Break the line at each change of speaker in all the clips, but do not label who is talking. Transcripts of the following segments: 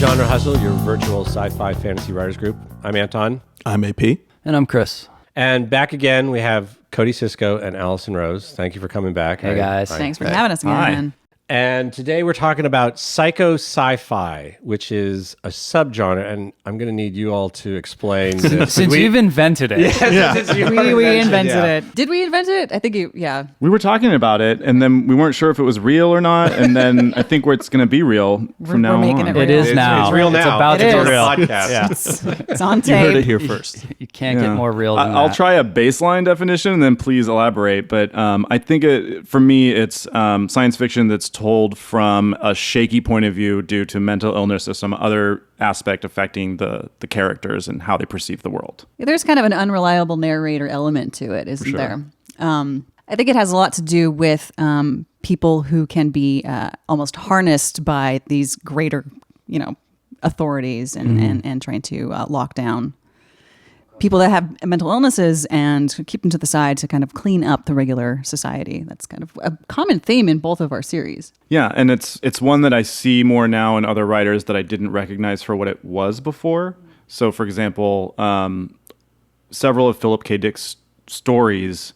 Genre Hustle, your virtual sci-fi fantasy writers group. I'm Anton.
I'm AP.
And I'm Chris.
And back again, we have Cody Sisco and Allison Rose. Thank you for coming back.
Hey, guys.
Thanks for having us again.
And today we're talking about psycho sci-fi, which is a subgenre, and I'm going to need you all to explain this.
Since you've invented it.
We invented it. Did we invent it? I think
We were talking about it, and then we weren't sure if it was real or not, and then I think it's going to be real from now on.
It is now.
It's real now.
It's about to be real.
Podcast.
Yeah.
It's on tape.
You heard it here first.
You can't get more real than that.
I'll try a baseline definition, and then please elaborate. But I think for me, it's science fiction that's told from a shaky point of view due to mental illness or some other aspect affecting the characters and how they perceive the world.
There's kind of an unreliable narrator element to it, isn't there? I think it has a lot to do with people who can be almost harnessed by these greater, authorities and trying to lock down people that have mental illnesses and keep them to the side to kind of clean up the regular society. That's kind of a common theme in both of our series.
Yeah, and it's one that I see more now in other writers that I didn't recognize for what it was before. So, for example, several of Philip K. Dick's stories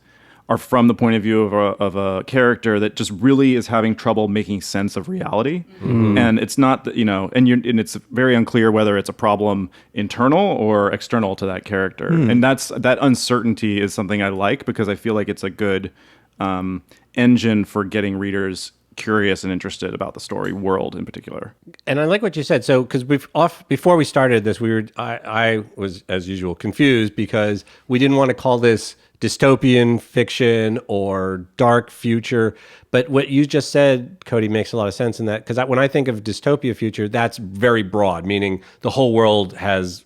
are from the point of view of a character that just really is having trouble making sense of reality. Mm-hmm. And it's not, and it's very unclear whether it's a problem internal or external to that character. And that uncertainty is something I like because I feel like it's a good engine for getting readers curious and interested about the story world in particular.
And I like what you said. So, because before we started this, I was, as usual, confused because we didn't want to call this dystopian fiction or dark future. But what you just said, Cody, makes a lot of sense in that, because when I think of dystopia future, that's very broad, meaning the whole world has,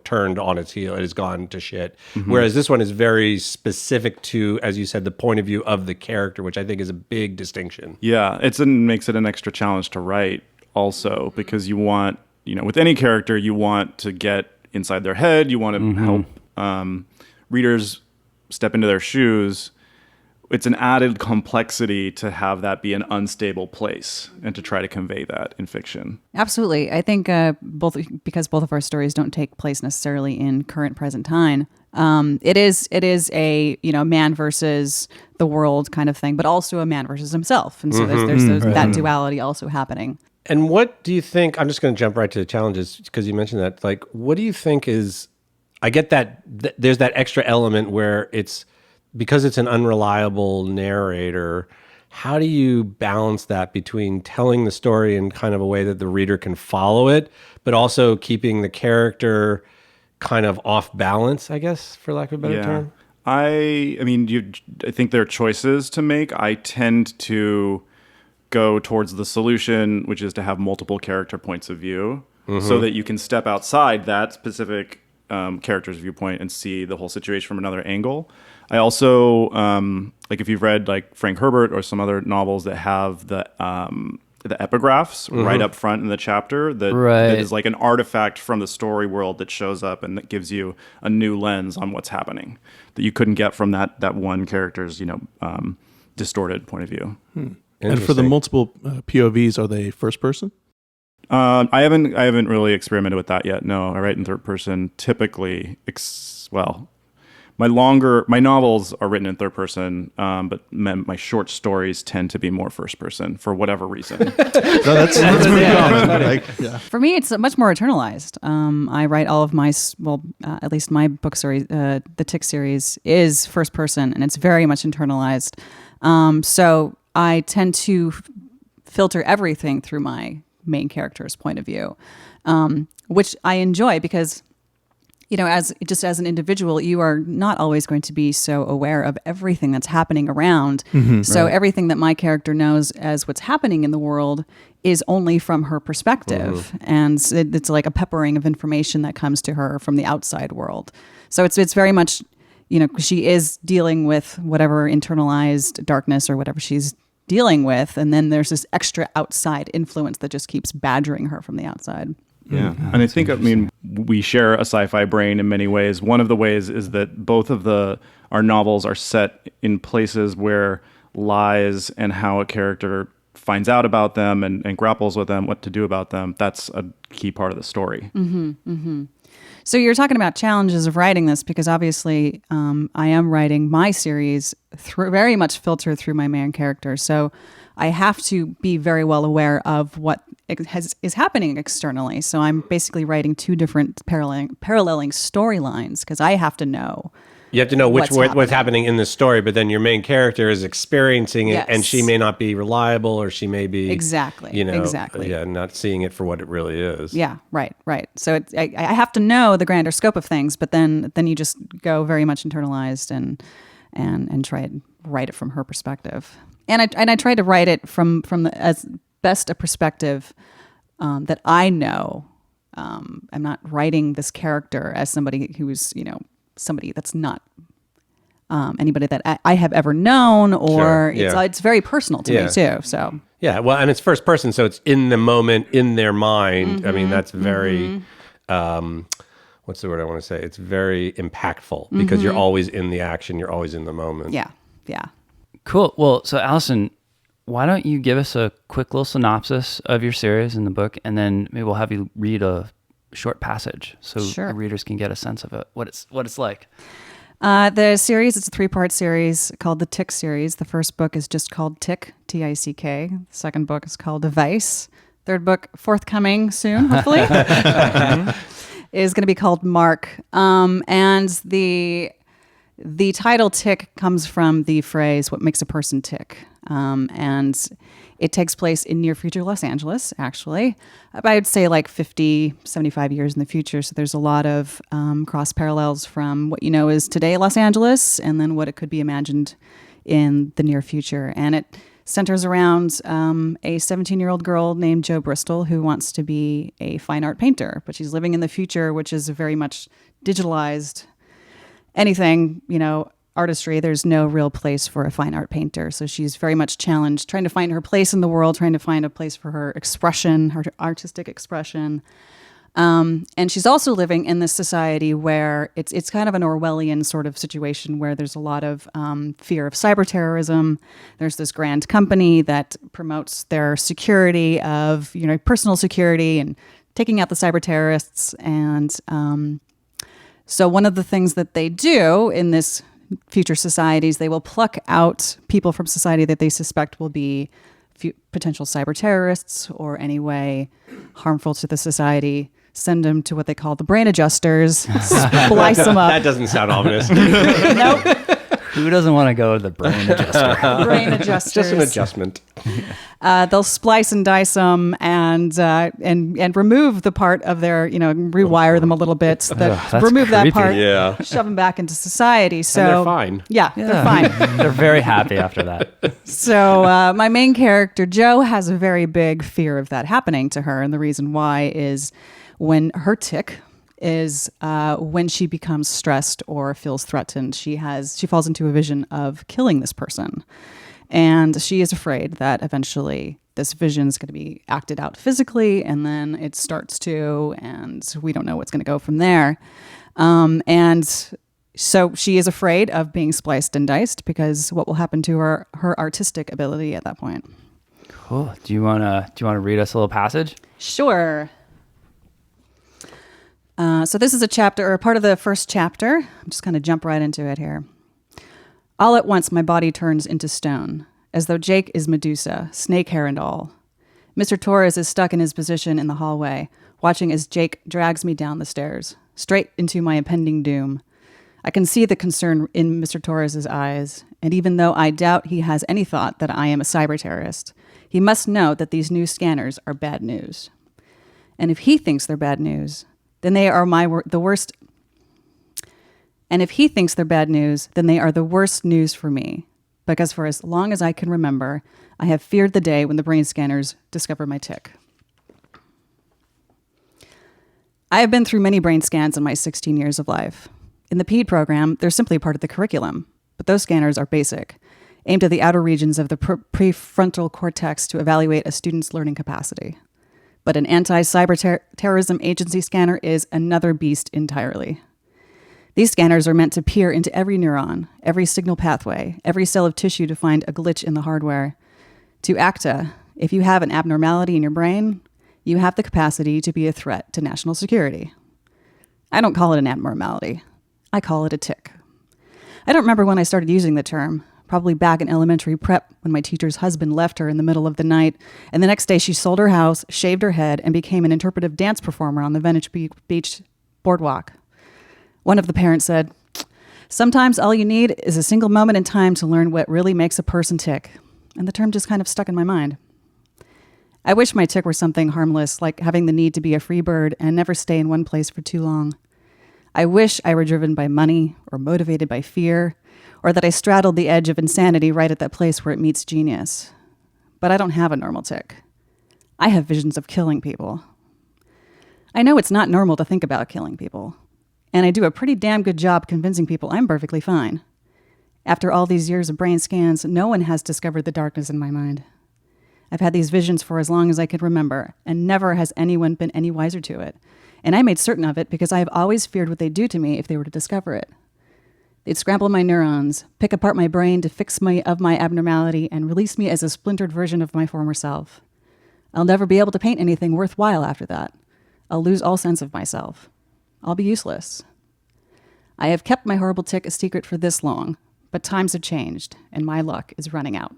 turned on its heel. It has gone to shit. Mm-hmm. Whereas this one is very specific to, as you said, the point of view of the character, which I think is a big distinction.
Yeah, it makes it an extra challenge to write also, because you want, with any character, you want to get inside their head. You want to help readers step into their shoes. It's an added complexity to have that be an unstable place and to try to convey that in fiction.
Absolutely. I think because both of our stories don't take place necessarily in current present time, it is a man versus the world kind of thing, but also a man versus himself. And so there's that duality also happening.
And what do you think, I'm just going to jump right to the challenges because you mentioned that, like, what do you think is, I get that there's that extra element where because it's an unreliable narrator, how do you balance that between telling the story in kind of a way that the reader can follow it, but also keeping the character kind of off balance, I guess, for lack of a better term?
I think there are choices to make. I tend to go towards the solution, which is to have multiple character points of view so that you can step outside that specific character's viewpoint and see the whole situation from another angle. I also like if you've read like Frank Herbert or some other novels that have the epigraphs right up front in the chapter that is like an artifact from the story world that shows up and that gives you a new lens on what's happening that you couldn't get from that one character's distorted point of view.
And for the multiple POVs, are they first person?
I haven't really experimented with that yet. No, I write in third person typically. My novels are written in third person, but my short stories tend to be more first person for whatever reason.
That's pretty common.
For me, it's much more internalized. I write all of my, at least my book series, the Tick series is first person, and it's very much internalized. So I tend to filter everything through my main character's point of view, which I enjoy because, as an individual, you are not always going to be so aware of everything that's happening around. So everything that my character knows as what's happening in the world is only from her perspective. And it's like a peppering of information that comes to her from the outside world. So it's very much, she is dealing with whatever internalized darkness or whatever she's dealing with, and then there's this extra outside influence that just keeps badgering her from the outside.
Yeah, and I think, we share a sci-fi brain in many ways. One of the ways is that both of our novels are set in places where lies and how a character finds out about them and grapples with them, what to do about them. That's a key part of the story.
So you're talking about challenges of writing this, because obviously I am writing my series very much filtered through my main character. So I have to be very well aware of what is happening externally. So I'm basically writing two different paralleling storylines, because I have to know.
You have to know what's happening in the story, but then your main character is experiencing it,
Yes.
and she may not be reliable, or she may be
Exactly.
not seeing it for what it really is.
Yeah, right. So I have to know the grander scope of things, but then you just go very much internalized and try and write it from her perspective. And I try to write it from as best a perspective that I know. I'm not writing this character as somebody who's somebody that's not anybody that I have ever known, or it's very personal to me too. So
yeah, well, and it's first person, so it's in the moment, in their mind. I mean, that's very what's the word I want to say? It's very impactful, because you're always in the action, you're always in the moment.
Yeah.
Cool. Well, so Allison, why don't you give us a quick little synopsis of your series in the book, and then maybe we'll have you read a short passage so the readers can get a sense of it, what it's like.
The series, it's a 3-part series called the Tick series. The first book is just called Tick, T-I-C-K. The second book is called Device. Third book, forthcoming soon, hopefully, is going to be called Mark. And the title Tick comes from the phrase, what makes a person tick? And it takes place in near future Los Angeles, actually. I would say like 50, 75 years in the future. So there's a lot of cross parallels from what is today Los Angeles, and then what it could be imagined in the near future. And it centers around a 17-year-old girl named Jo Bristol, who wants to be a fine art painter, but she's living in the future, which is very much digitalized. Anything, artistry, there's no real place for a fine art painter. So she's very much challenged, trying to find her place in the world, trying to find a place for her expression, her artistic expression. And she's also living in this society where it's kind of an Orwellian sort of situation, where there's a lot of fear of cyber terrorism. There's this grand company that promotes their security of, personal security and taking out the cyber terrorists. And so one of the things that they do in this future societies, they will pluck out people from society that they suspect will be potential cyber terrorists or any way harmful to the society, send them to what they call the brain adjusters, splice them up.
That doesn't sound ominous.
Nope.
Who doesn't want to go to the brain adjuster?
Brain adjusters.
Just an adjustment.
They'll splice and dice them and remove the part of their, rewire them a a bit. Remove that
creepy.
part,
Yeah.
shove them back into society. So
And they're fine.
Yeah, they're fine.
They're very happy after that.
So my main character, Jo, has a very big fear of that happening to her. And the reason why is when her tick is when she becomes stressed or feels threatened, she falls into a vision of killing this person. And she is afraid that eventually this vision is going to be acted out physically, and then it starts to, and we don't know what's going to go from there. And so she is afraid of being spliced and diced, because what will happen to her artistic ability at that point.
Cool. Do you wanna read us a little passage?
Sure. So this is a chapter, or part of the first chapter. I'm just going to jump right into it here. All at once, my body turns into stone, as though Jake is Medusa, snake hair and all. Mr. Torres is stuck in his position in the hallway, watching as Jake drags me down the stairs, straight into my impending doom. I can see the concern in Mr. Torres's eyes, and even though I doubt he has any thought that I am a cyber terrorist, he must know that these new scanners are bad news. And if he thinks they're bad news, then they are the worst. And if he thinks they're bad news, then they are the worst news for me. Because for as long as I can remember, I have feared the day when the brain scanners discover my tick. I have been through many brain scans in my 16 years of life. In the PED program, they're simply part of the curriculum, but those scanners are basic, aimed at the outer regions of the prefrontal cortex to evaluate a student's learning capacity. But an anti-cyber terrorism agency scanner is another beast entirely. These scanners are meant to peer into every neuron, every signal pathway, every cell of tissue to find a glitch in the hardware. To ACTA, If you have an abnormality in your brain, you have the capacity to be a threat to national security. I don't call it an abnormality. I call it a tic. I don't remember when I started using the term, probably back in elementary prep when my teacher's husband left her in the middle of the night, and the next day she sold her house, shaved her head, and became an interpretive dance performer on the Venice Beach boardwalk. One of the parents said, "Sometimes all you need is a single moment in time to learn what really makes a person tick." And the term just kind of stuck in my mind. I wish my tic were something harmless, like having the need to be a free bird and never stay in one place for too long. I wish I were driven by money or motivated by fear, or that I straddled the edge of insanity right at that place where it meets genius. But I don't have a normal tic. I have visions of killing people. I know it's not normal to think about killing people, and I do a pretty damn good job convincing people I'm perfectly fine. After all these years of brain scans, no one has discovered the darkness in my mind. I've had these visions for as long as I could remember, and never has anyone been any wiser to it. And I made certain of it because I have always feared what they'd do to me if they were to discover it. They'd scramble my neurons, pick apart my brain to fix me of my abnormality, and release me as a splintered version of my former self. I'll never be able to paint anything worthwhile after that. I'll lose all sense of myself. I'll be useless. I have kept my horrible tic a secret for this long, but times have changed, and my luck is running out.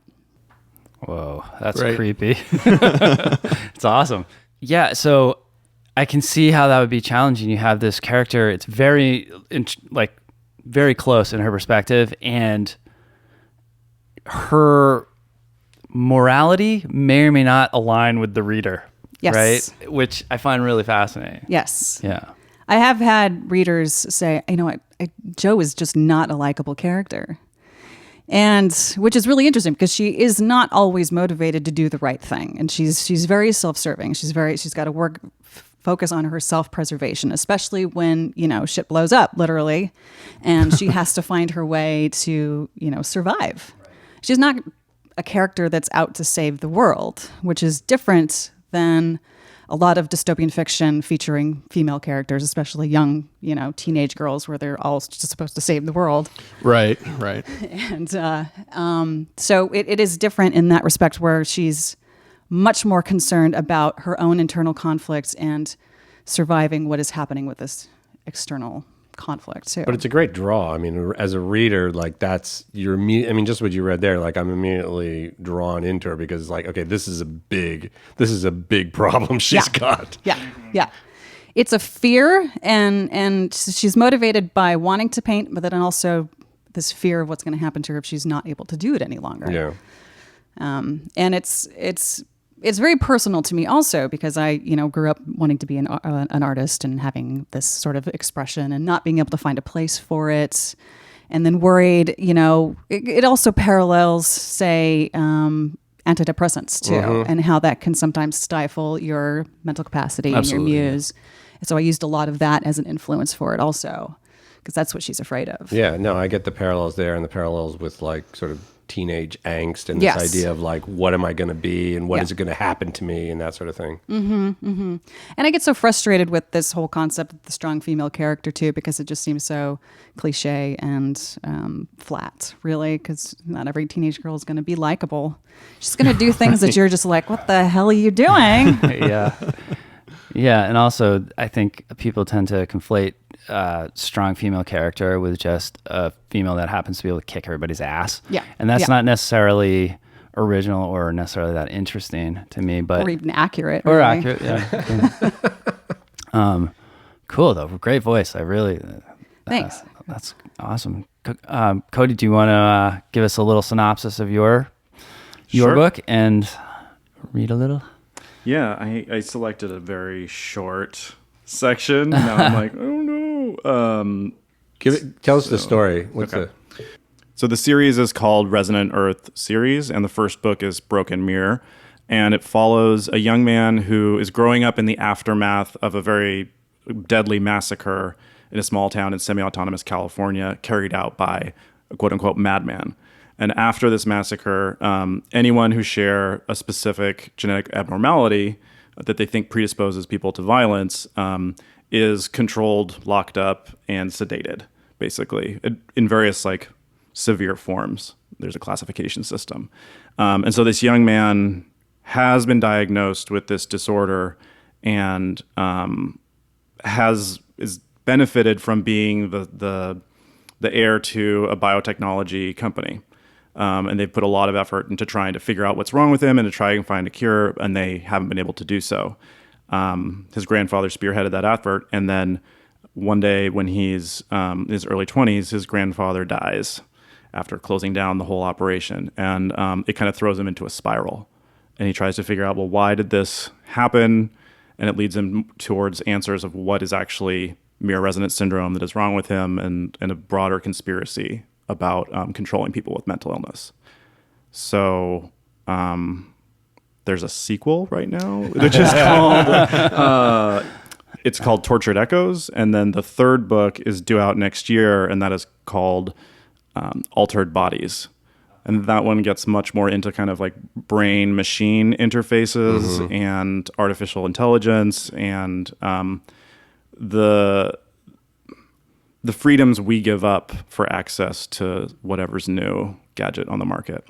Whoa, that's creepy. It's awesome. Yeah, so I can see how that would be challenging. You have this character, it's very close in her perspective, and her morality may or may not align with the reader.
Yes.
Right? Which I find really fascinating.
Yes.
Yeah.
I have had readers say, you know what, Joe is just not a likable character. And which is really interesting because she is not always motivated to do the right thing. And she's very self-serving. She's got to focus on her self-preservation, especially when, shit blows up, literally. And she has to find her way to, survive. Right. She's not a character that's out to save the world, which is different than a lot of dystopian fiction featuring female characters, especially young, teenage girls where they're all just supposed to save the world.
Right.
And so it is different in that respect where she's much more concerned about her own internal conflicts and surviving what is happening with this external conflict too.
But it's a great draw. I mean, as a reader, that's just what you read there. I'm immediately drawn into her because okay, this is a big problem she's got.
Yeah. It's a fear, and she's motivated by wanting to paint, but then also this fear of what's going to happen to her if she's not able to do it any longer.
Yeah.
And it's very personal to me also because I, grew up wanting to be an artist and having this sort of expression and not being able to find a place for it. And then worried, it also parallels, say, antidepressants too, and how that can sometimes stifle your mental capacity.
Absolutely,
and your muse. And so I used a lot of that as an influence for it also, because that's what she's afraid of.
Yeah, no, I get the parallels there and the parallels with sort of teenage angst and this idea of what am I going to be and what is it going to happen to me and that sort of thing.
And I get so frustrated with this whole concept of the strong female character too, because it just seems so cliche and flat, really, because not every teenage girl is going to be likable. She's going to do things that you're just like, what the hell are you doing?
Yeah, and also I think people tend to conflate strong female character with just a female that happens to be able to kick everybody's ass.
Yeah.
And that's not necessarily original or necessarily that interesting to me, but...
Or even accurate.
Or
really.
accurate, yeah. Cool, though. Great voice. I really...
Thanks.
That's awesome. Cody, do you want to give us a little synopsis of your book and read a little?
Yeah, I selected a very short section. Now I'm like, oh no.
Tell us the story.
So the series is called Resonant Earth series, and the first book is Broken Mirror, and it follows a young man who is growing up in the aftermath of a very deadly massacre in a small town in semi-autonomous California, carried out by a quote-unquote madman. And after this massacre, anyone who share a specific genetic abnormality that they think predisposes people to violence is controlled, locked up, and sedated, basically, in various severe forms. There's a classification system. And so this young man has been diagnosed with this disorder and is benefited from being the heir to a biotechnology company. And they've put a lot of effort into trying to figure out what's wrong with him and to try and find a cure, and they haven't been able to do so. His grandfather spearheaded that effort, and then one day when he's in his early 20s, his grandfather dies after closing down the whole operation, and it kind of throws him into a spiral. And he tries to figure out, well, why did this happen? And it leads him towards answers of what is actually mirror resonance syndrome that is wrong with him, and a broader conspiracy about controlling people with mental illness. So there's a sequel right now, which is called it's called Tortured Echoes, and then the third book is due out next year, and that is called Altered Bodies. And that one gets much more into kind of like brain machine interfaces and artificial intelligence and the freedoms we give up for access to whatever's new gadget on the market.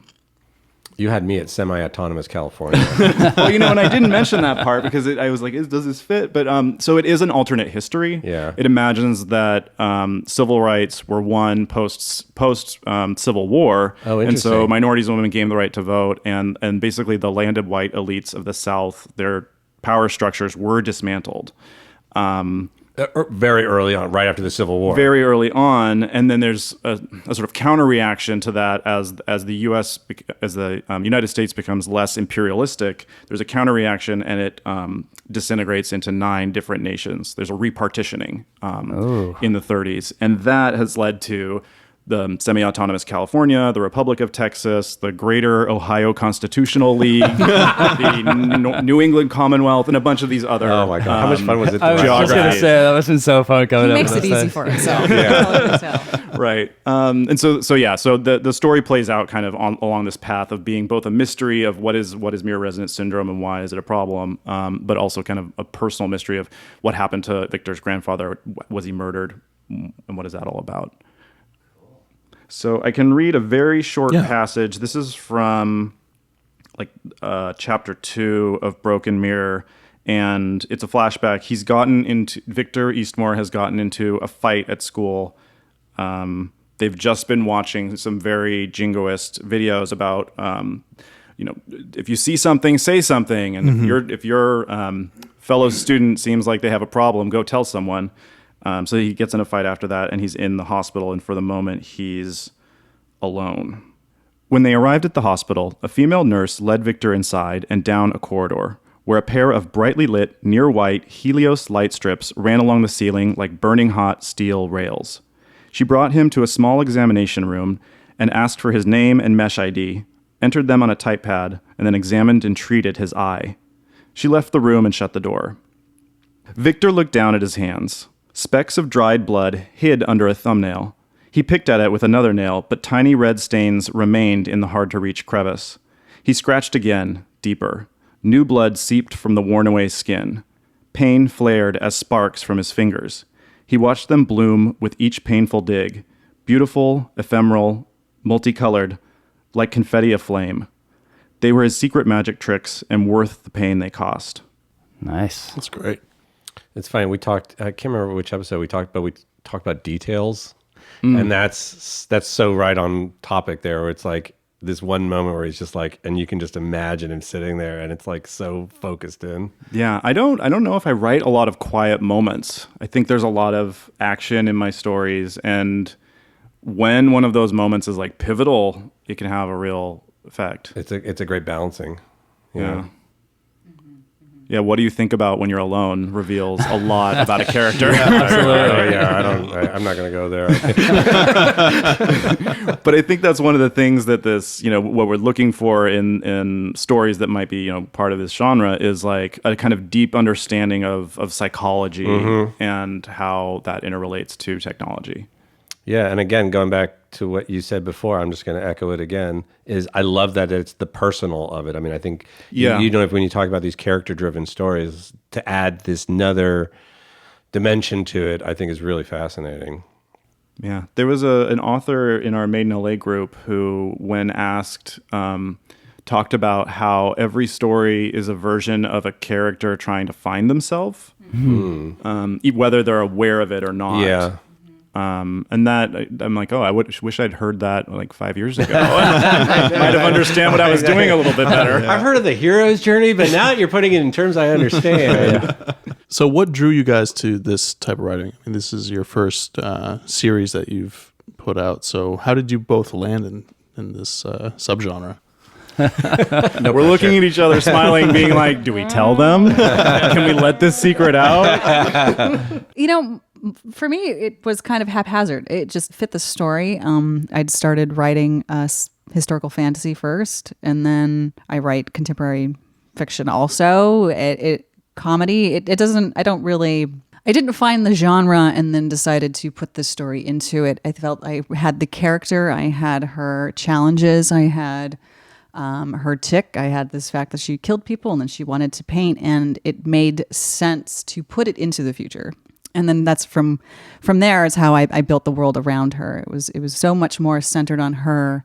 You had me at semi-autonomous California.
Well, and I didn't mention that part because I was like, does this fit? But so it is an alternate history.
Yeah.
It imagines that civil rights were won post Civil War.
Oh, interesting.
And so minorities and women gained the right to vote, and basically the landed white elites of the South, their power structures were dismantled.
Very early on, right after the Civil War.
Very early on, and then there's a sort of counter reaction to that as the United States becomes less imperialistic. There's a counter reaction, and it disintegrates into 9 different nations. There's a repartitioning in the 30s, and that has led to the semi-autonomous California, the Republic of Texas, the Greater Ohio Constitutional League, the New England Commonwealth, and a bunch of these other.
Oh my God! How much fun was it?
I was just going to say that must have been so fun coming
He
up
makes
with
it
this
easy
thing.
for himself.
Right. And so the story plays out kind of along this path of being both a mystery of what is mirror resonance syndrome and why is it a problem, but also kind of a personal mystery of what happened to Victor's grandfather. Was he murdered? And what is that all about? So I can read a very short passage. This is from chapter 2 of Broken Mirror, and it's a flashback. Victor Eastmore has gotten into a fight at school. They've just been watching some very jingoist videos about, if you see something, say something, and if your fellow student seems like they have a problem, go tell someone. So he gets in a fight after that, and he's in the hospital, and for the moment, he's alone. When they arrived at the hospital, a female nurse led Victor inside and down a corridor, where a pair of brightly lit, near-white Helios light strips ran along the ceiling like burning hot steel rails. She brought him to a small examination room and asked for his name and mesh ID, entered them on a type pad, and then examined and treated his eye. She left the room and shut the door. Victor looked down at his hands. Specks of dried blood hid under a thumbnail. He picked at it with another nail, but tiny red stains remained in the hard-to-reach crevice. He scratched again, deeper. New blood seeped from the worn-away skin. Pain flared as sparks from his fingers. He watched them bloom with each painful dig. Beautiful, ephemeral, multicolored, like confetti aflame. They were his secret magic tricks and worth the pain they cost.
Nice.
That's great.
It's funny. We talked. I can't remember which episode we talked, but we talked about details, and that's so right on topic there. Where it's like this one moment where he's just like, and you can just imagine him sitting there, and it's like so focused in.
Yeah, I don't know if I write a lot of quiet moments. I think there's a lot of action in my stories, and when one of those moments is like pivotal, it can have a real effect.
It's a great balancing.
Yeah. Yeah, what do you think about when you're alone reveals a lot about a character.
Absolutely. I'm not going to go there.
But I think that's one of the things that this, what we're looking for in stories that might be, part of this genre is like a kind of deep understanding of psychology and how that interrelates to technology.
Yeah, and again, going back to what you said before, I'm just going to echo it again, is I love that it's the personal of it. I mean, I think, when you talk about these character-driven stories, to add this another dimension to it, I think is really fascinating.
Yeah, there was an author in our Made in LA group who, when asked to talked about how every story is a version of a character trying to find themselves, whether they're aware of it or not.
Yeah.
And that I'm like, oh, I wish I'd heard that like 5 years ago. I might have understand what I was doing a little bit better.
I've heard of the hero's journey, but now you're putting it in terms I understand.
So what drew you guys to this type of writing? I mean, this is your first series that you've put out. So how did you both land in this subgenre?
We're looking at each other, smiling, being like, do we tell them? Can we let this secret out?
For me, it was kind of haphazard. It just fit the story. I'd started writing historical fantasy first, and then I write contemporary fiction also. Comedy. It doesn't. I didn't find the genre and then decided to put this story into it. I felt I had the character. I had her challenges. I had her tick. I had this fact that she killed people and then she wanted to paint, and it made sense to put it into the future. And then that's from there is how I built the world around her. It was so much more centered on her,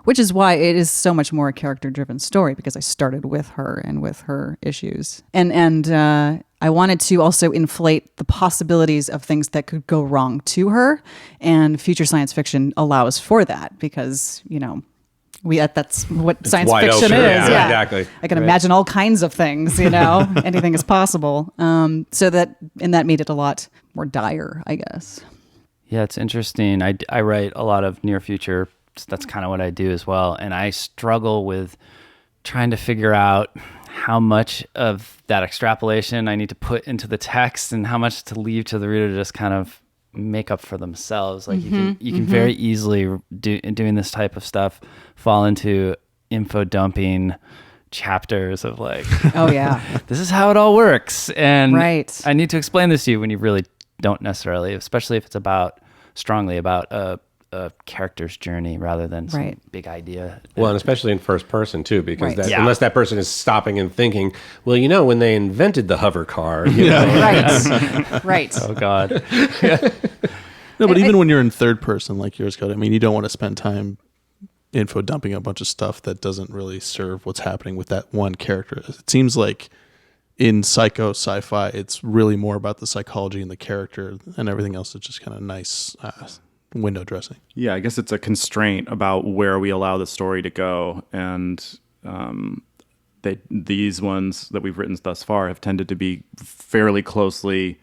which is why it is so much more a character-driven story, because I started with her and with her issues. And I wanted to also inflate the possibilities of things that could go wrong to her, and future science fiction allows for that, because that's what science fiction is.
Yeah, exactly.
I can imagine all kinds of things, anything is possible. So that made it a lot more dire, I guess.
Yeah, it's interesting. I write a lot of near future. That's kind of what I do as well. And I struggle with trying to figure out how much of that extrapolation I need to put into the text and how much to leave to the reader to just kind of make up for themselves. Like you can very easily doing this type of stuff fall into info dumping chapters of like,
oh yeah,
this is how it all works, and
right.
I need to explain this to you when you really don't necessarily, especially if it's strongly about a character's journey rather than some big idea.
Well, and especially in first person too, because
Unless
that person is stopping and thinking, well, when they invented the hover car,
right.
Oh God.
No, but even when you're in third person like yours, Cody, I mean, you don't want to spend time info dumping a bunch of stuff that doesn't really serve what's happening with that one character. It seems like in sci-fi, it's really more about the psychology and the character, and everything else is just kind of nice window dressing.
Yeah, I guess it's a constraint about where we allow the story to go, and these ones that we've written thus far have tended to be fairly closely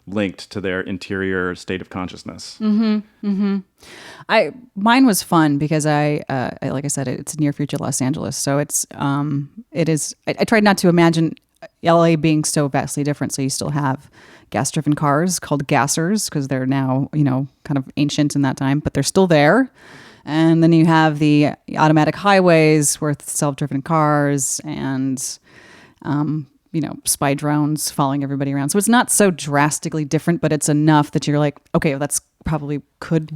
linked to their interior state of consciousness.
Mine was fun because I like I said, it's near future Los Angeles, so it is. I tried not to imagine LA being so vastly different. So you still have gas-driven cars called gassers because they're now kind of ancient in that time, but they're still there. And then you have the automatic highways with self-driven cars and spy drones following everybody around. So it's not so drastically different, but it's enough that you're like, okay, well, that's probably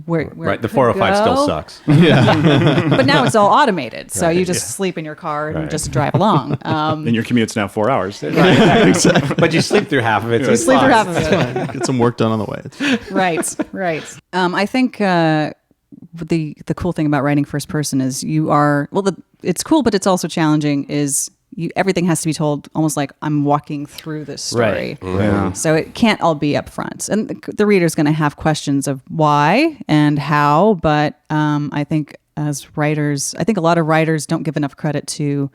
where
right. The 405 still sucks.
Yeah.
But now it's all automated. So you just sleep in your car and just drive along.
And your commute's now 4 hours.
Exactly.
But you sleep through half of it. So
you sleep through half of it.
Get some work done on the way.
Right. I think the cool thing about writing first person is it's cool, but it's also challenging. Everything has to be told almost like I'm walking through this story.
Right.
Yeah.
So it can't all be up front. And the reader's going to have questions of why and how, but I think as writers, a lot of writers don't give enough credit to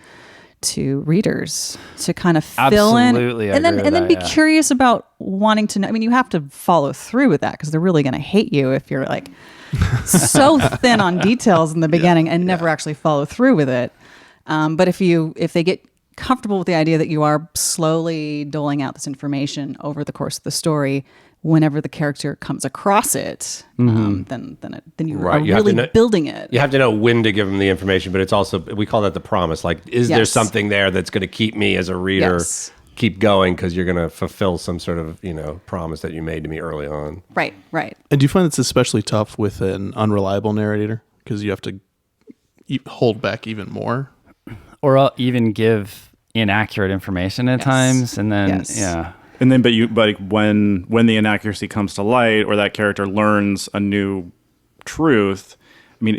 readers to kind of fill in and then be curious about wanting to know. I mean, you have to follow through with that because they're really going to hate you if you're like so thin on details in the beginning and never actually follow through with it. But if they get comfortable with the idea that you are slowly doling out this information over the course of the story, whenever the character comes across it, then you are really building it.
You have to know when to give them the information, but it's also, we call that the promise. Like, is there something there that's going to keep me as a reader keep going because you're going to fulfill some sort of promise that you made to me early on.
Right.
And do you find it's especially tough with an unreliable narrator because you have to hold back even more?
Or even give inaccurate information at times, and then
and then but when the inaccuracy comes to light, or that character learns a new truth, I mean,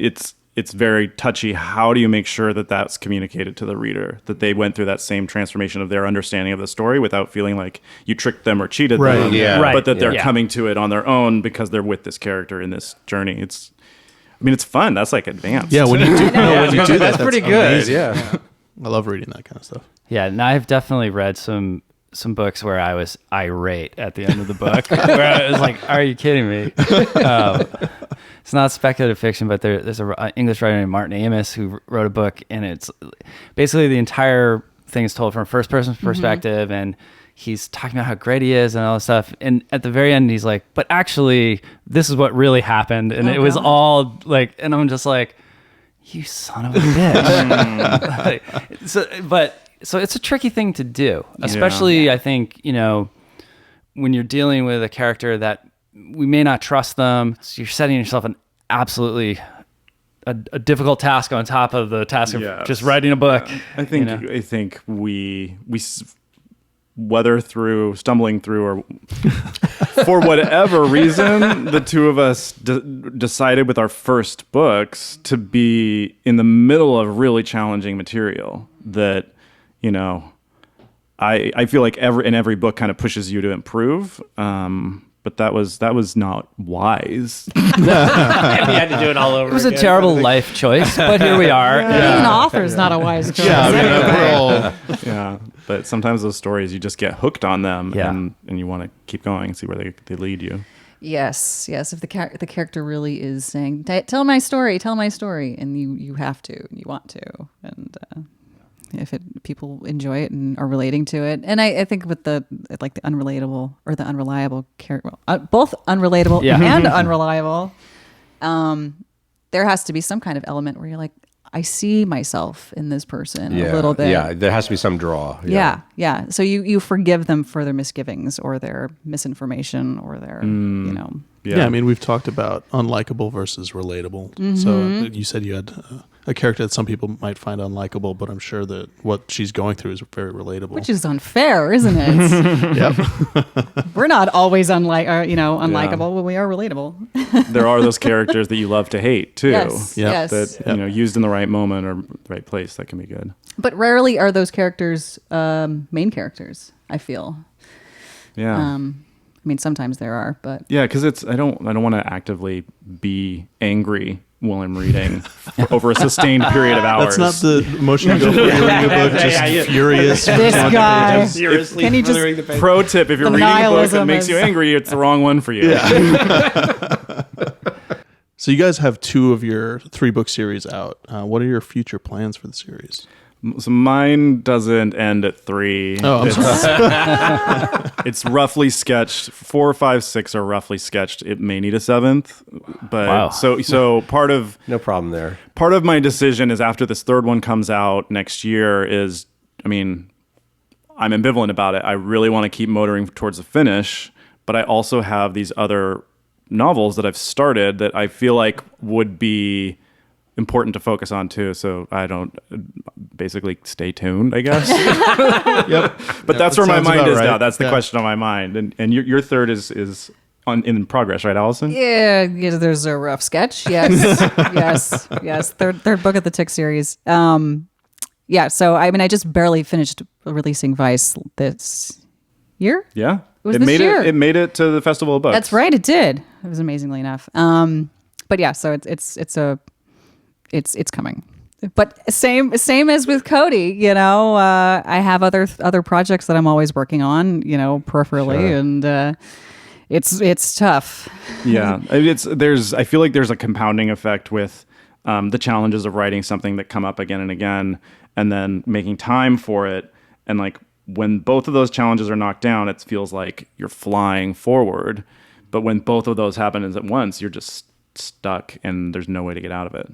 it's very touchy. How do you make sure that that's communicated to the reader, that they went through that same transformation of their understanding of the story without feeling like you tricked them or cheated them,
Yeah.
Right.
but that they're
Yeah.
coming to it on their own because they're with this character in this journey. It's fun. That's like advanced.
Yeah, when you do, when you do
that's pretty good.
amazing.
Yeah.
I love reading that kind of stuff.
Yeah, and I've definitely read some books where I was irate at the end of the book, where I was like, "Are you kidding me?" It's not speculative fiction, but there's an English writer named Martin Amis who wrote a book, and it's basically the entire thing is told from a first person perspective, and he's talking about how great he is and all this stuff. And at the very end, he's like, "But actually, this is what really happened," and it was all like, and I'm just like, "You son of a bitch!" So it's a tricky thing to do, especially I think, when you're dealing with a character that we may not trust them. So you're setting yourself an absolutely a difficult task on top of the task of just writing a book.
I think we stumbling through, or for whatever reason, the two of us decided with our first books to be in the middle of really challenging material that, I feel like every book kind of pushes you to improve. But that was not wise.
We had to do it all over.
It was a terrible life choice, but here we are.
Being an author is not a wise choice.
Yeah, but sometimes those stories you just get hooked on them, and you want to keep going and see where they lead you.
Yes. If the character really is saying, "Tell my story," and you have to, and you want to, and if people enjoy it and are relating to it, and I think with the unrelatable or the unreliable character, both unrelatable and unreliable, there has to be some kind of element where you're like, I see myself in this person a little bit.
Yeah, there has to be some draw.
Yeah. So you forgive them for their misgivings or their misinformation or their,
Yeah, I mean, we've talked about unlikable versus relatable. So you said you had a character that some people might find unlikable, but I'm sure that what she's going through is very relatable.
Which is unfair, isn't it?
Yep.
We're not always unlikable, but we are relatable.
There are those characters that you love to hate too.
Yes.
That used in the right moment or the right place, that can be good.
But rarely are those characters main characters, I feel.
Yeah.
I mean, sometimes there are, but
yeah, because I don't want to actively be angry while I'm reading over a sustained period of hours.
That's not the emotion you go for reading a book. Just furious.
This guy.
Seriously,
Can you just
the page.
Pro tip: if you're
The
reading a book that
nihilism
makes you
is-
angry, it's the wrong one for you.
So you guys have 2 of your 3-book series out. What are your future plans for the series?
So mine doesn't end at 3.
Oh, I'm sorry.
It's roughly sketched. 4, 5, 6 are roughly sketched. It may need a 7th, but
Wow.
so part of
No problem there.
part of my decision is after this 3rd one comes out next year is, I'm ambivalent about it. I really want to keep motoring towards the finish, but I also have these other novels that I've started that I feel like would be important to focus on too. So I don't basically stay tuned, I guess.
Yep.
But that's where my
sounds
mind
about
is
right.
now. That's the
Yeah.
question on my mind. And your 3rd is in progress, right, Allison?
yeah, there's a rough sketch. Yes, yes. Third book of the Tick series. So I just barely finished releasing Vice this year.
Yeah.
was this year.
It made it to the Festival of Books.
That's right, it did. It was amazingly enough. But yeah, so it's coming. But same as with Cody, I have other projects that I'm always working on, peripherally,
Sure.
and it's tough.
Yeah, I feel like there's a compounding effect with the challenges of writing something that come up again and again, and then making time for it. And like when both of those challenges are knocked down, it feels like you're flying forward. But when both of those happen at once, you're just stuck, and there's no way to get out of it.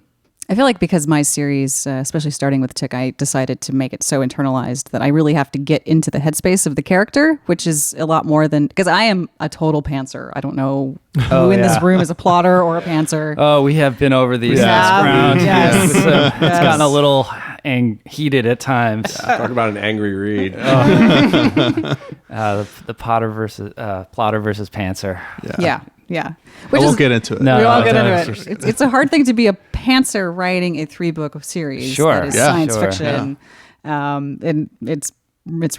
I feel like because my series, especially starting with Tick, I decided to make it so internalized that I really have to get into the headspace of the character, which is a lot more than, because I am a total pantser. I don't know who in this room is a plotter or a pantser.
Oh, we have been over these
Yeah.
ground.
Yes.
It's gotten a little heated at times.
Talk about an angry read.
The plotter versus pantser.
Yeah. Yeah.
I won't get into it.
No,
We all get
no,
into it. It's a hard thing to be a pantser writing a 3-book series
Sure.
that is
Yeah.
science
Sure.
fiction. And it's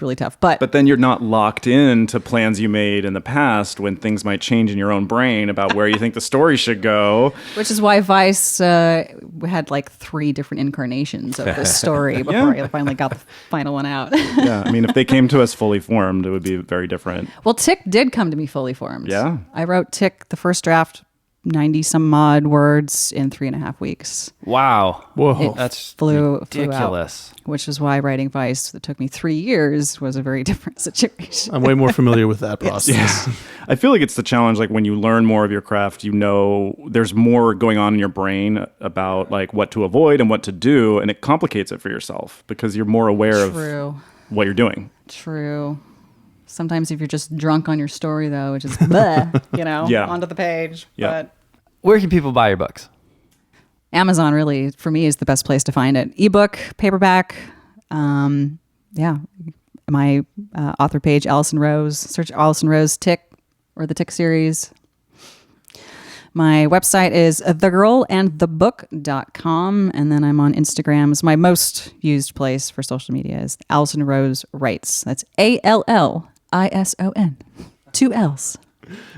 really tough. But
then you're not locked in to plans you made in the past when things might change in your own brain about where you think the story should go.
which is why Vice had like 3 different incarnations of this story before I finally got the final one out.
Yeah, I mean, if they came to us fully formed, it would be very different.
Well, Tick did come to me fully formed.
Yeah?
I wrote Tick, the first draft, 90 some odd words in 3.5 weeks.
Wow.
Whoa.
That's
Flew out,
ridiculous.
which is why writing Vice that took me 3 years was a very different situation.
I'm way more familiar with that process.
I feel like it's the challenge, like when you learn more of your craft, you know there's more going on in your brain about like what to avoid and what to do, and it complicates it for yourself because you're more aware
True.
of what you're doing.
True. Sometimes if you're just drunk on your story, though, it's just bleh,
Yeah.
onto the page.
Yeah.
But
Where can people buy your books?
Amazon really, for me, is the best place to find it. Ebook, paperback. Yeah. My author page, Allison Rose. Search Allison Rose Tick or the Tick series. My website is thegirlandthebook.com. And then I'm on Instagram. It's my most used place for social media is Allison Rose Writes. That's ALLISON. 2 L's.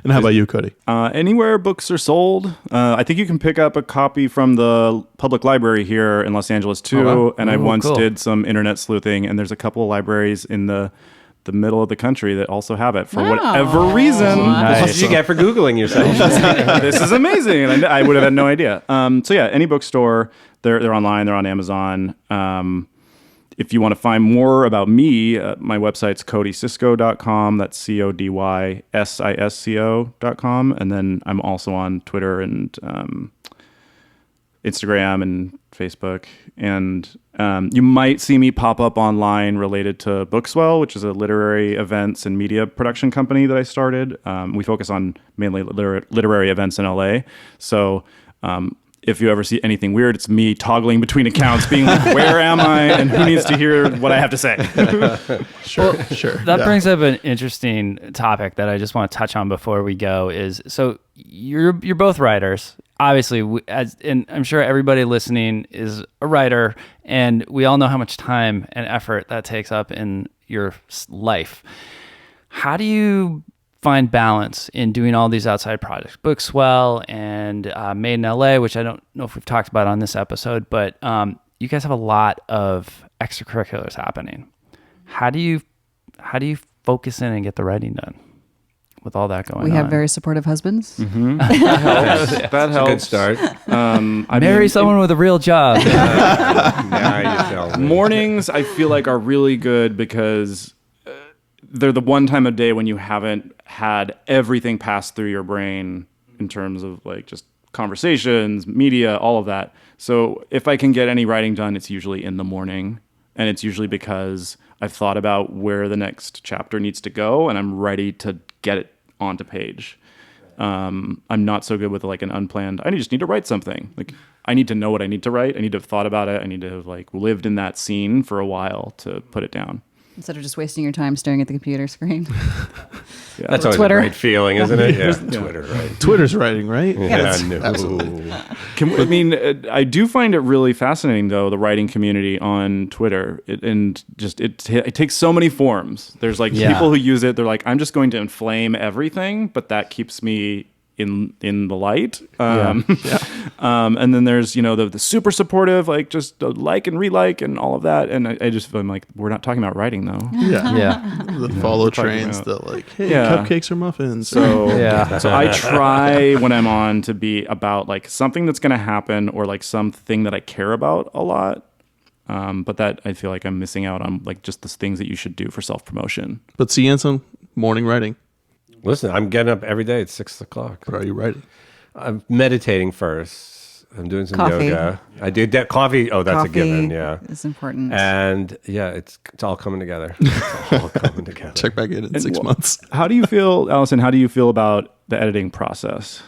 And how about you, Cody?
Anywhere books are sold. I think you can pick up a copy from the public library here in Los Angeles too.
Oh, wow.
And I
Ooh,
once
cool.
did some internet sleuthing, and there's a couple of libraries in the middle of the country that also have it for whatever reason.
What did you get for Googling yourself?
This is amazing, and I would have had no idea. So yeah, any bookstore, they're online, they're on Amazon. If you want to find more about me, my website's codysisco.com. That's CODYSISCO.com. And then I'm also on Twitter and Instagram and Facebook. And you might see me pop up online related to Bookswell, which is a literary events and media production company that I started. We focus on mainly literary events in LA. So if you ever see anything weird, it's me toggling between accounts, being like, where am I and who needs to hear what I have to say?
Sure.
That
Yeah.
brings up an interesting topic that I just want to touch on before we go. Is so you're both writers, obviously, and I'm sure everybody listening is a writer, and we all know how much time and effort that takes up in your life. How do you find balance in doing all these outside projects, Bookswell and Made in LA, which I don't know if we've talked about on this episode, but you guys have a lot of extracurriculars happening. How do you focus in and get the writing done with all that going on?
We have very supportive husbands.
That helps.
Good start.
Marry someone with a real job.
Now you tell me.
Mornings, I feel like, are really good because they're the one time of day when you haven't had everything pass through your brain in terms of like just conversations, media, all of that. So if I can get any writing done, it's usually in the morning. And it's usually because I've thought about where the next chapter needs to go and I'm ready to get it onto page. I'm not so good with like an unplanned, I just need to write something. Like I need to know what I need to write. I need to have thought about it. I need to have like lived in that scene for a while to put it down.
Instead of just wasting your time staring at the computer screen.
Yeah.
That's always
Twitter.
a great feeling, isn't it? Yeah. Twitter, right?
Twitter's writing, right?
Yeah, no.
Absolutely.
I do find it really fascinating, though, the writing community on Twitter. It takes so many forms. There's like people who use it. They're like, I'm just going to inflame everything, but that keeps me in the light. And then there's, the super supportive, like just like and re-like and all of that. And I just feel like, we're not talking about writing, though.
Yeah.
The follow
talking
trains,
about-
the like, hey,
Yeah.
cupcakes or muffins.
So,
Yeah.
so I try when I'm on to be about like something that's going to happen or like something that I care about a lot. But that I feel like I'm missing out on like just the things that you should do for self-promotion.
But see, and some morning writing.
Listen, I'm getting up every day at 6 o'clock.
What are you writing?
I'm meditating first. I'm doing some
Coffee.
yoga. I did that coffee. Oh, that's a given. Yeah.
It's important.
And yeah, it's all coming together. It's all coming together.
Check back in 6 months.
How do you feel, Allison? How do you feel about the editing process?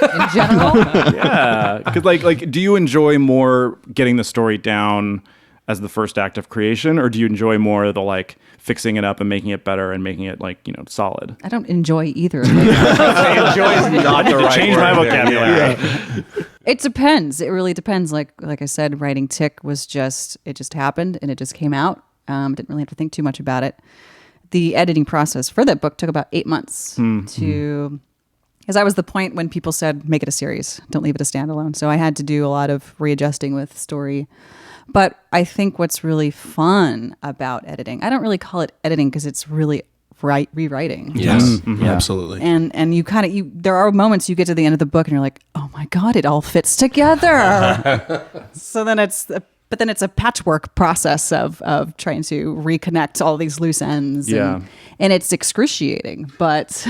In general,
Yeah, because like, do you enjoy more getting the story down as the first act of creation, or do you enjoy more the like fixing it up and making it better and making it like, solid?
I don't enjoy either of those.
Enjoy is not the right
Change
word
my
there.
vocabulary.
Yeah.
It depends. It really depends. Like I said, writing Tick was it just happened and it just came out. Didn't really have to think too much about it. The editing process for that book took about 8 months because that was the point when people said, make it a series, don't leave it a standalone. So I had to do a lot of readjusting with story. But I think what's really fun about editing, I don't really call it editing because it's really rewriting.
Yes, absolutely.
And you there are moments you get to the end of the book and you're like, oh my God, it all fits together. So then it's a patchwork process of trying to reconnect all these loose ends.
Yeah.
And it's excruciating, but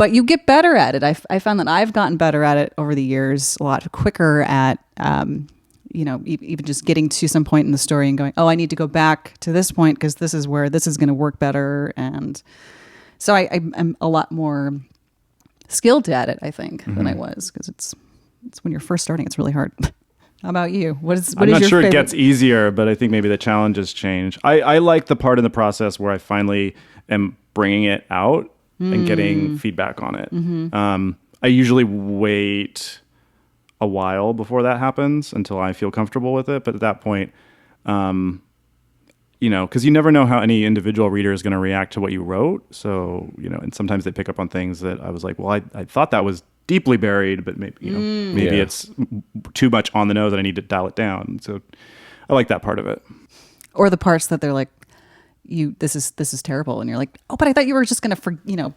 you get better at it. I found that I've gotten better at it over the years, a lot quicker at, even just getting to some point in the story and going, oh, I need to go back to this point because this is where this is going to work better. And so I'm a lot more skilled at it, I think, than I was, because it's when you're first starting, it's really hard. How about you?
I'm not
your
sure
favorite?
it gets easier, but I think maybe the challenges change. I like the part in the process where I finally am bringing it out and getting feedback on it. I usually wait a while before that happens until I feel comfortable with it. But at that point, because you never know how any individual reader is going to react to what you wrote. So, and sometimes they pick up on things that I was like, well, I thought that was deeply buried, but maybe it's too much on the nose and I need to dial it down. So I like that part of it.
Or the parts that they're like, this is terrible, and you're like, oh, but I thought you were just gonna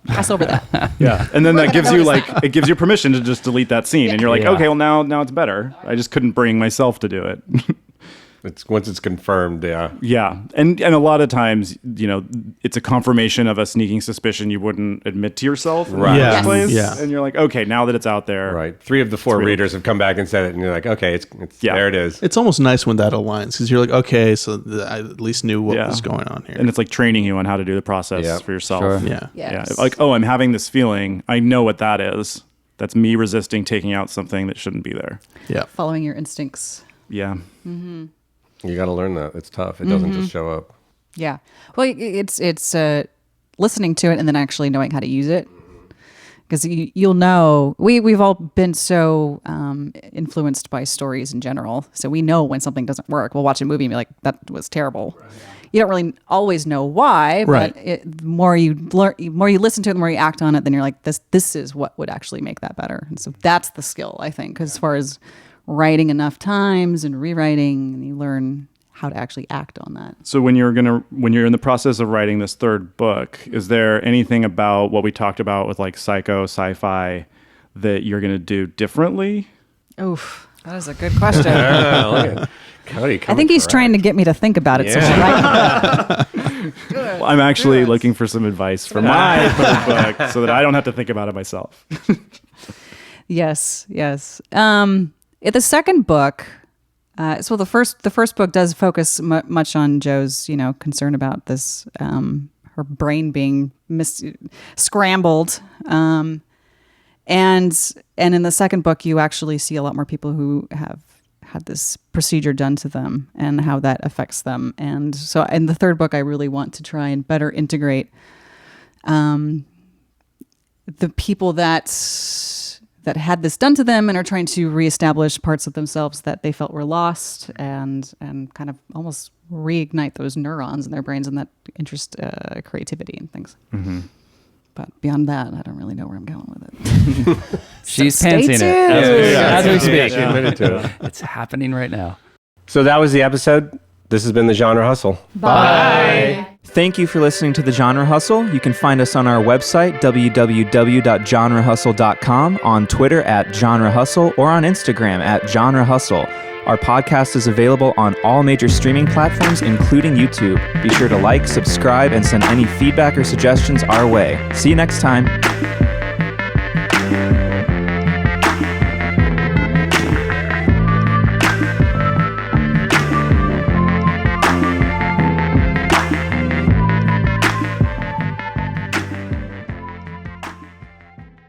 pass over that.
Yeah, and then that gives you it gives you permission to just delete that scene, and you're like, okay, well now it's better. I just couldn't bring myself to do it.
It's once it's confirmed, yeah.
Yeah, and a lot of times, it's a confirmation of a sneaking suspicion you wouldn't admit to yourself in the first place.
Yeah.
And you're like, okay, now that it's out there,
Right. 3 of the 4 readers have come back and said it, and you're like, okay, it's there it is.
It's almost nice when that aligns because you're like, okay, so I at least knew what was going on here.
And it's like training you on how to do the process for yourself.
Sure.
Yeah.
Yeah. Like, oh, I'm having this feeling. I know what that is. That's me resisting taking out something that shouldn't be there.
Yeah.
Following your instincts.
Yeah.
Mm-hmm.
You got to learn that. It's tough. It doesn't just show up.
Yeah. Well, it's listening to it and then actually knowing how to use it. Because you'll know, we've all been so influenced by stories in general. So we know when something doesn't work. We'll watch a movie and be like, that was terrible. Right, yeah. You don't really always know why, but the more you listen to it, the more you act on it, then you're like, this is what would actually make that better. And so that's the skill, I think, because as far as writing enough times and rewriting, and you learn how to actually act on that.
So when you're in the process of writing this third book, is there anything about what we talked about with like Sci-Fi that you're going to do differently?
Oof, that is a good question.
Cody,
I think he's trying to get me to think about it.
Yeah.
So
Well, I'm actually looking for some advice for my third book so that I don't have to think about it myself.
Yes. The second book, so the first book does focus much on Jo's, concern about this, her brain being scrambled, and in the second book, you actually see a lot more people who have had this procedure done to them and how that affects them. And so, in the third book, I really want to try and better integrate the people that had this done to them and are trying to reestablish parts of themselves that they felt were lost and kind of almost reignite those neurons in their brains and that interest, creativity and things. Mm-hmm. But beyond that, I don't really know where I'm going with it.
She's
Stay
pantsing
tuned.
it as we speak.
She admitted to it.
It's happening right now.
So that was the episode. This has been The Genre Hustle.
Bye.
Thank you for listening to The Genre Hustle. You can find us on our website, www.genrehustle.com, on Twitter @genrehustle, or on Instagram @genrehustle. Our podcast is available on all major streaming platforms, including YouTube. Be sure to like, subscribe, and send any feedback or suggestions our way. See you next time.